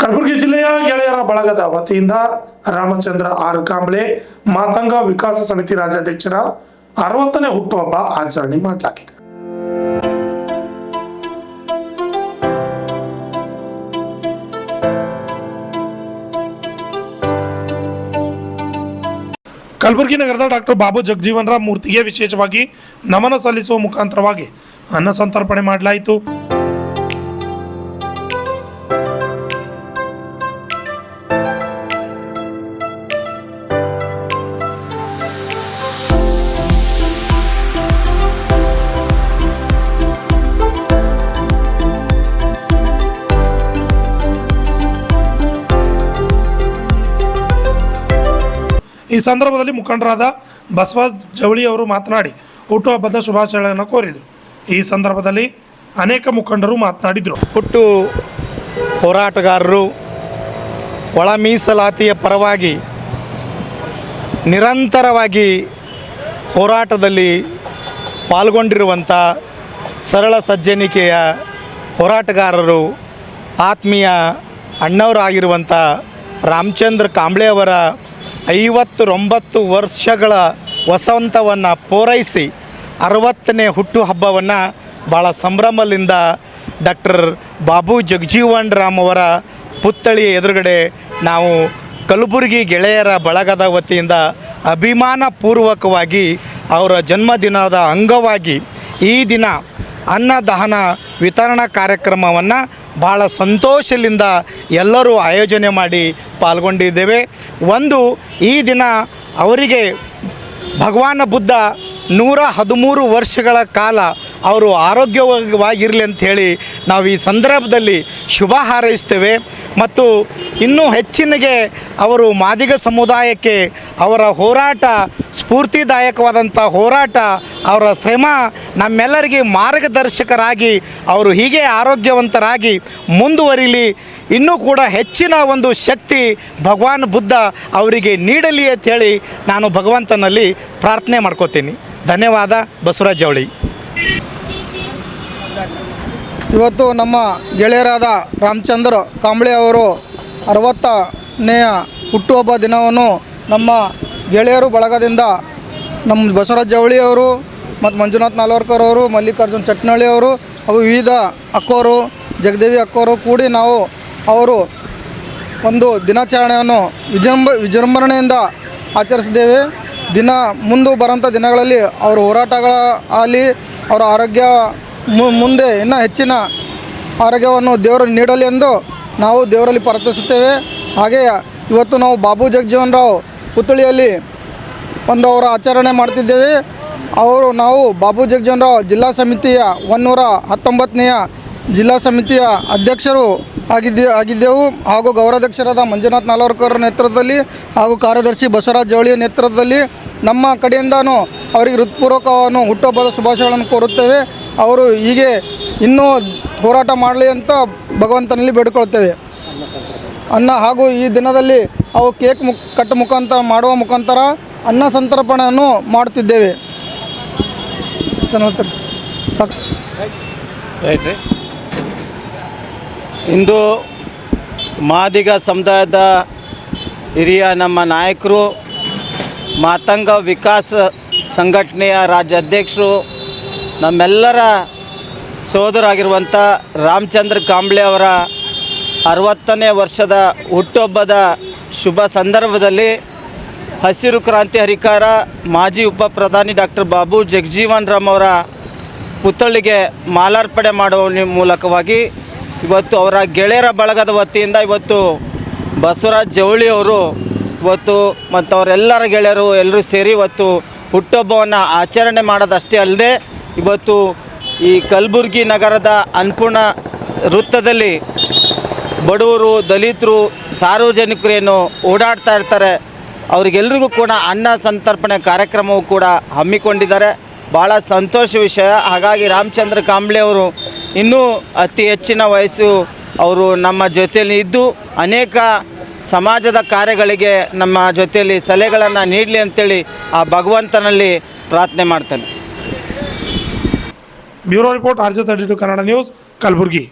ಕಲಬುರಗಿ ಜಿಲ್ಲೆಯ ಗೆಳೆಯರ ಬಳಗದ ವತಿಯಿಂದ ರಾಮಚಂದ್ರ ಆರ್ ಕಾಂಬ್ಳೆ ಮಾತಂಗ ವಿಕಾಸ ಸಮಿತಿ ರಾಜ್ಯಾಧ್ಯಕ್ಷರ 60ನೇ ಹುಟ್ಟುಹಬ್ಬ ಆಚರಣೆ ಮಾಡಲಾಗಿದೆ. ಕಲಬುರಗಿ ನಗರದ ಡಾಕ್ಟರ್ ಬಾಬು ಜಗಜೀವನ್ ರಾಮ್ ಮೂರ್ತಿಗೆ ವಿಶೇಷವಾಗಿ ನಮನ ಸಲ್ಲಿಸುವ ಮುಖಾಂತರವಾಗಿ ಅನ್ನ ಸಂತರ್ಪಣೆ ಮಾಡಲಾಯಿತು. ಈ ಸಂದರ್ಭದಲ್ಲಿ ಮುಖಂಡರಾದ ಬಸವರಾಜ್ ಜವಳಿ ಅವರು ಮಾತನಾಡಿ ಹುಟ್ಟುಹಬ್ಬದ ಶುಭಾಶಯಗಳನ್ನು ಕೋರಿದರು. ಈ ಸಂದರ್ಭದಲ್ಲಿ ಅನೇಕ ಮುಖಂಡರು ಮಾತನಾಡಿದರು. ಹುಟ್ಟು ಹೋರಾಟಗಾರರು ಒಳ ಮೀಸಲಾತಿಯ ಪರವಾಗಿ ನಿರಂತರವಾಗಿ ಹೋರಾಟದಲ್ಲಿ ಪಾಲ್ಗೊಂಡಿರುವಂಥ ಸರಳ ಸಜ್ಜನಿಕೆಯ ಹೋರಾಟಗಾರರು ಆತ್ಮೀಯ ಅಣ್ಣವರಾಗಿರುವಂಥ ರಾಮಚಂದ್ರ ಕಾಂಬ್ಳೆ ಅವರ 59 ವರ್ಷಗಳ ವಸಂತವನ್ನು ಪೂರೈಸಿ 60ನೇ ಹುಟ್ಟುಹಬ್ಬವನ್ನು ಭಾಳ ಸಂಭ್ರಮದಿಂದ ಡಾಕ್ಟರ್ ಬಾಬು ಜಗಜೀವನ್ ರಾಮ್ ಅವರ ಪುತ್ಥಳಿಯ ಎದುರುಗಡೆ ನಾವು ಕಲಬುರಗಿ ಗೆಳೆಯರ ಬಳಗದ ವತಿಯಿಂದ ಅಭಿಮಾನಪೂರ್ವಕವಾಗಿ ಅವರ ಜನ್ಮದಿನದ ಅಂಗವಾಗಿ ಈ ದಿನ ಅನ್ನದಾನ ವಿತರಣಾ ಕಾರ್ಯಕ್ರಮವನ್ನು ಭಾಳ ಸಂತೋಷದಿಂದ ಎಲ್ಲರೂ ಆಯೋಜನೆ ಮಾಡಿ ಪಾಲ್ಗೊಂಡಿದ್ದೇವೆ. ಈ ದಿನ ಅವರಿಗೆ ಭಗವಾನ್ ಬುದ್ಧ 113 ವರ್ಷಗಳ ಕಾಲ ಅವರು ಆರೋಗ್ಯವಾಗಿರಲಿ ಅಂಥೇಳಿ ನಾವು ಈ ಸಂದರ್ಭದಲ್ಲಿ ಶುಭ ಹಾರೈಸ್ತೇವೆ. ಮತ್ತು ಇನ್ನೂ ಹೆಚ್ಚಿನಗೆ ಅವರು ಮಾದಿಗ ಸಮುದಾಯಕ್ಕೆ ಅವರ ಹೋರಾಟ ಸ್ಫೂರ್ತಿದಾಯಕವಾದಂಥ ಹೋರಾಟ, ಅವರ ಶ್ರಮ ನಮ್ಮೆಲ್ಲರಿಗೆ ಮಾರ್ಗದರ್ಶಕರಾಗಿ ಅವರು ಹೀಗೆ ಆರೋಗ್ಯವಂತರಾಗಿ ಮುಂದುವರಿಲಿ, ಇನ್ನೂ ಕೂಡ ಹೆಚ್ಚಿನ ಒಂದು ಶಕ್ತಿ ಭಗವಾನ್ ಬುದ್ಧ ಅವರಿಗೆ ನೀಡಲಿ ಅಂಥೇಳಿ ನಾನು ಭಗವಂತನಲ್ಲಿ ಪ್ರಾರ್ಥನೆ ಮಾಡ್ಕೋತೀನಿ. ಧನ್ಯವಾದ. ಬಸವರಾಜ್ ಜವಳಿ. ಇವತ್ತು ನಮ್ಮ ಗೆಳೆಯರಾದ ರಾಮಚಂದ್ರ ಕಾಂಬ್ಳೆ ಅವರು 60ನೇಯ ಹುಟ್ಟುಹಬ್ಬ ದಿನವನ್ನು ನಮ್ಮ ಗೆಳೆಯರು ಬಳಗದಿಂದ ನಮ್ಮ ಬಸವರಾಜ್ ಜವಳಿ ಅವರು ಮತ್ತು ಮಂಜುನಾಥ್ ನಾಲ್ವರ್ಕರ್ ಅವರು, ಮಲ್ಲಿಕಾರ್ಜುನ್ ಚಟ್ನಳ್ಳಿ ಅವರು ಹಾಗೂ ವಿವಿಧ ಅಕ್ಕೋರು, ಜಗದೇವಿ ಅಕ್ಕೋರು ಕೂಡಿ ನಾವು ಅವರು ಒಂದು ದಿನಾಚರಣೆಯನ್ನು ವಿಜೃಂಭಣೆಯಿಂದ ಆಚರಿಸಿದ್ದೇವೆ. ಮುಂದೆ ಬರೋಂಥ ದಿನಗಳಲ್ಲಿ ಅವರ ಹೋರಾಟಗಳ ಆಗಲಿ ಅವರ ಆರೋಗ್ಯ ಮುಂದೆ ಇನ್ನೂ ಹೆಚ್ಚಿನ ಆರೋಗ್ಯವನ್ನು ದೇವರು ನೀಡಲಿ ಎಂದು ನಾವು ದೇವರಲ್ಲಿ ಪ್ರಾರ್ಥಿಸುತ್ತೇವೆ. ಹಾಗೆಯೇ ಇವತ್ತು ನಾವು ಬಾಬು ಜಗಜೀವನ್ ರಾವ್ ಪುತ್ಥಳಿಯಲ್ಲಿ ಅವರ ಆಚರಣೆ ಮಾಡ್ತಿದ್ದೇವೆ. ನಾವು ಬಾಬು ಜಗಜೀವನ್ ರಾವ್ ಜಿಲ್ಲಾ ಸಮಿತಿಯ 119ನೇಯ ಜಿಲ್ಲಾ ಸಮಿತಿಯ ಅಧ್ಯಕ್ಷರು ಆಗಿದ್ದೆವು. ಹಾಗೂ ಗೌರವಾಧ್ಯಕ್ಷರಾದ ಮಂಜುನಾಥ್ ನಾಲ್ವರ್ಕರ್ ನೇತೃತ್ವದಲ್ಲಿ ಹಾಗೂ ಕಾರ್ಯದರ್ಶಿ ಬಸವರಾಜ್ ಜವಳಿಯ ನೇತೃತ್ವದಲ್ಲಿ ನಮ್ಮ ಕಡೆಯಿಂದನೂ ಅವರಿಗೆ ಹೃತ್ಪೂರ್ವಕವನ್ನು ಹುಟ್ಟುಹಬ್ಬದ ಶುಭಾಶಯಗಳನ್ನು ಕೋರುತ್ತೇವೆ. ಅವರು ಹೀಗೆ ಇನ್ನೂ ಹೋರಾಟ ಮಾಡಲಿ ಅಂತ ಭಗವಂತನಲ್ಲಿ ಬೇಡಿಕೊಳ್ತೇವೆ. ಹಾಗೂ ಈ ದಿನದಲ್ಲಿ ಕೇಕ್ ಕಟ್ ಮಾಡುವ ಮುಖಾಂತರ ಅನ್ನ ಸಂತರ್ಪಣೆಯನ್ನು ಮಾಡುತ್ತಿದ್ದೇವೆ. ಇಂದು ಮಾದಿಗ ಸಮುದಾಯದ ಹಿರಿಯ ನಮ್ಮ ನಾಯಕರು, ಮಾತಂಗ ವಿಕಾಸ ಸಂಘಟನೆಯ ರಾಜ್ಯಾಧ್ಯಕ್ಷರು, ನಮ್ಮೆಲ್ಲರ ಸೋದರಾಗಿರುವಂಥ ರಾಮಚಂದ್ರ ಕಾಂಬ್ಳೆ ಅವರ 60ನೇ ವರ್ಷದ ಹುಟ್ಟುಹಬ್ಬದ ಶುಭ ಸಂದರ್ಭದಲ್ಲಿ ಹಸಿರು ಕ್ರಾಂತಿ ಹರಿಕಾರ ಮಾಜಿ ಉಪ ಪ್ರಧಾನಿ ಡಾಕ್ಟರ್ ಬಾಬು ಜಗಜೀವನ್ ರಾಮ್ ಅವರ ಪುತ್ಥಳಿಗೆ ಮಾಲಾರ್ಪಣೆ ಮಾಡುವ ಮೂಲಕವಾಗಿ ಇವತ್ತು ಅವರ ಗೆಳೆಯರ ಬಳಗದ ವತಿಯಿಂದ ಇವತ್ತು ಬಸವರಾಜ್ ಜವಳಿ ಅವರು ಮತ್ತು ಅವರೆಲ್ಲರ ಗೆಳೆಯರು ಎಲ್ಲರೂ ಸೇರಿ ಇವತ್ತು ಹುಟ್ಟುಹಬ್ಬವನ್ನು ಆಚರಣೆ ಮಾಡೋದಷ್ಟೇ ಅಲ್ಲದೆ ಇವತ್ತು ಈ ಕಲಬುರಗಿ ನಗರದ ಅನ್ನಪೂರ್ಣ ವೃತ್ತದಲ್ಲಿ ಬಡವರು, ದಲಿತರು, ಸಾರ್ವಜನಿಕರು ಏನು ಓಡಾಡ್ತಾ ಇರ್ತಾರೆ ಅವರಿಗೆಲ್ಲರಿಗೂ ಕೂಡ ಅನ್ನ ಸಂತರ್ಪಣೆ ಕಾರ್ಯಕ್ರಮವು ಕೂಡ ಹಮ್ಮಿಕೊಂಡಿದ್ದಾರೆ. ಭಾಳ ಸಂತೋಷ ವಿಷಯ. ಹಾಗಾಗಿ ರಾಮಚಂದ್ರ ಕಾಂಬ್ಳೆ ಅವರು ಇನ್ನೂ ಅತಿ ಹೆಚ್ಚಿನ ವಯಸ್ಸು ಅವರು ನಮ್ಮ ಜೊತೆಯಲ್ಲಿ ಇದ್ದು ಅನೇಕ ಸಮಾಜದ ಕಾರ್ಯಗಳಿಗೆ ನಮ್ಮ ಜೊತೆಯಲ್ಲಿ ಸಲಹೆಗಳನ್ನು ನೀಡಲಿ ಅಂತೇಳಿ ಆ ಭಗವಂತನಲ್ಲಿ ಪ್ರಾರ್ಥನೆ ಮಾಡ್ತೇನೆ. Bureau report, RJ32 Kannada news, Kalaburagi.